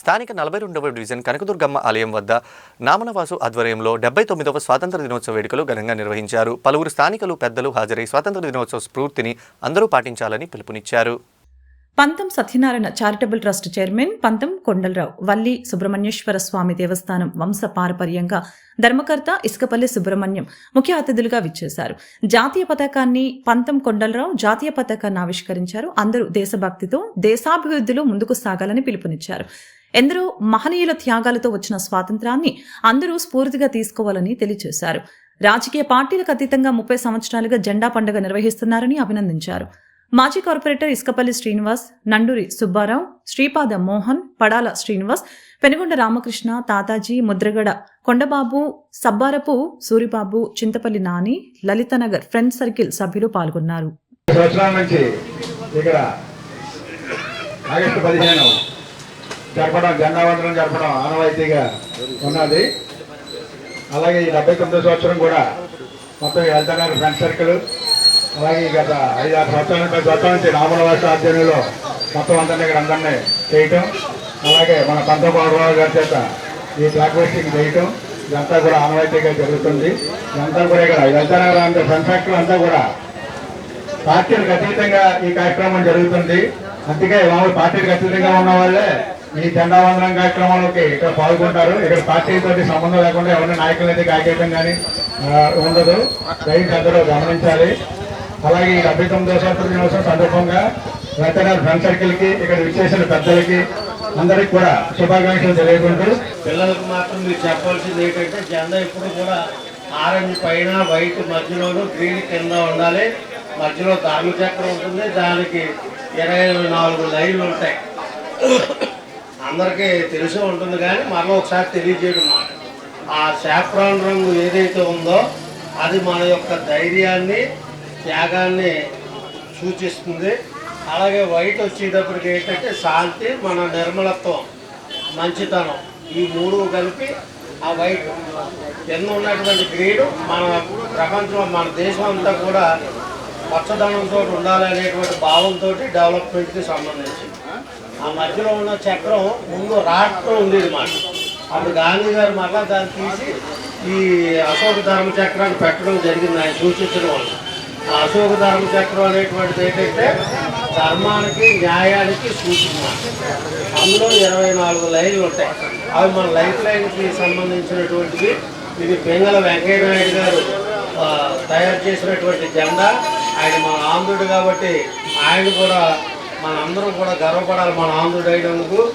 స్థానిక 42వ డివిజన్ కనకదుర్గమ్మ ఆలయం వద్ద నామనవాసు ఆధ్వర్యంలో 79వ స్వాతంత్ర దినోత్సవ వేడుకలు ఘనంగా నిర్వహించారు. పలువురు స్థానికులు పెద్దలు హాజరై స్వాతంత్ర దినోత్సవ స్ఫూర్తిని అందరూ పాటించాలని పిలుపునిచ్చారు. పంతం సత్యనారాయణ చారిటబుల్ ట్రస్ట్ చైర్మన్ పంతం కొండలరావు, వల్లి సుబ్రహ్మణ్యేశ్వర స్వామి దేవస్థానం వంశ పారపర్యంగా ధర్మకర్త ఇసుకపల్లి సుబ్రహ్మణ్యం ముఖ్య అతిథులుగా విచ్చేశారు. జాతీయ పతాకాన్ని పంతం కొండలరావు జాతీయ పతాకాన్ని ఆవిష్కరించారు. అందరూ దేశభక్తితో దేశాభివృద్ధిలో ముందుకు సాగాలని పిలుపునిచ్చారు. ఎందరో మహనీయుల త్యాగాలతో వచ్చిన స్వాతంత్రాన్ని అందరూ స్ఫూర్తిగా తీసుకోవాలని తెలియజేశారు. రాజకీయ పార్టీలకు అతీతంగా 30 సంవత్సరాలుగా జెండా పండుగ నిర్వహిస్తున్నారని అభినందించారు. మాజీ corporator Isukapalli Srinivas, Nanduri Subbarao, Sripada Mohan, Padala Srinivas, Penugonda Ramakrishna, Tataji, Mudragada Kondababu, Sabbarapu Suribabu, Chintapalli Nani, Lalithanagar friend circle సభ్యులు పాల్గొన్నారు. జరపడం ఆనవాయితీగా ఉన్నది. అలాగే ఈ 79 సంవత్సరం కూడా మొత్తం వెళ్తున్నారు ఫ్రెండ్ సర్కిల్. అలాగే గత 5-6 సంవత్సరాల నుంచి నామనవాస ఆధ్వర్యంలో మొత్తం అందరినీ ఇక్కడ అందరినీ చేయటం, అలాగే మన పంతగోడరావు గారి చేత ఈ బ్లాక్ వెస్టింగ్ చేయటం, ఇదంతా కూడా ఆనవాయితీగా జరుగుతుంది. ఇదంతా కూడా ఇక్కడ వెళ్తున్నారు అంటే ఫ్రెండ్ సర్కిల్ అంతా కూడా పార్టీలకు అతీతంగా ఈ కార్యక్రమం జరుగుతుంది. అందుకే మామూలు పార్టీలకు అతీతంగా ఉన్న వాళ్ళే ఈ జెండా వందనం కార్యక్రమాలకి ఇక్కడ పాల్గొంటారు. ఇక్కడ పార్టీతో సంబంధం లేకుండా ఎవరైనా నాయకులు అయితే కాకేయడం కానీ ఉండదు. దయచేసి అందరూ గమనించాలి. అలాగే ఈ 79వ స్వాతంత్ర దినోత్సవం సందర్భంగా వెటరన్ ఫ్రెండ్ సర్కిల్కి ఇక్కడ విచ్చేసిన పెద్దలకి అందరికి కూడా శుభాకాంక్షలు తెలియకుంటూ, పిల్లలకు మాత్రం మీరు చెప్పాల్సింది ఏంటంటే జెండా ఎప్పుడు కూడా ఆరెంజ్ పైన వైట్ మధ్యలోనూ గ్రీన్ కింద ఉండాలి. మధ్యలో ధర్మచక్రం ఉంటుంది. దానికి 24 లైన్లు ఉంటాయి. అందరికీ తెలిసి ఉంటుంది కానీ మరలా ఒకసారి తెలియజేయడం మాట. ఆ సాఫ్రాన్ రంగు ఏదైతే ఉందో అది మన యొక్క ధైర్యాన్ని, త్యాగాన్ని సూచిస్తుంది. అలాగే వైట్ వచ్చేటప్పటికి ఏంటంటే శాంతి, మన నిర్మలత్వం, మంచితనం, ఈ 3 కలిపి ఆ వైట్. కింద ఉన్నటువంటి గ్రీన్ మన ప్రపంచం, మన దేశం అంతా కూడా పచ్చదనంతో ఉండాలనేటువంటి భావంతో డెవలప్మెంట్కి సంబంధించింది. ఆ మధ్యలో ఉన్న చక్రం ముందు రాట్తో ఉండేది మాట. అప్పుడు గాంధీ గారు మరలా దాన్ని తీసి ఈ అశోక ధర్మ చక్రాన్ని పెట్టడం జరిగింది, ఆయన సూచించడం వల్ల. ఆ అశోక ధర్మ చక్రం అనేటువంటిది ఏంటంటే ధర్మానికి, న్యాయానికి సూచన. అందులో 24 లైన్లు ఉంటాయి. అవి మన లైఫ్ లైన్కి సంబంధించినటువంటివి. ఇది పింగళ వెంకయ్య నాయుడు గారు తయారు చేసినటువంటి జెండా. ఆయన మన ఆంధ్రుడు కాబట్టి ఆయన కూడా మనందరం కూడా గర్వపడాలి మన ఆంధ్రుడు అయినందుకు.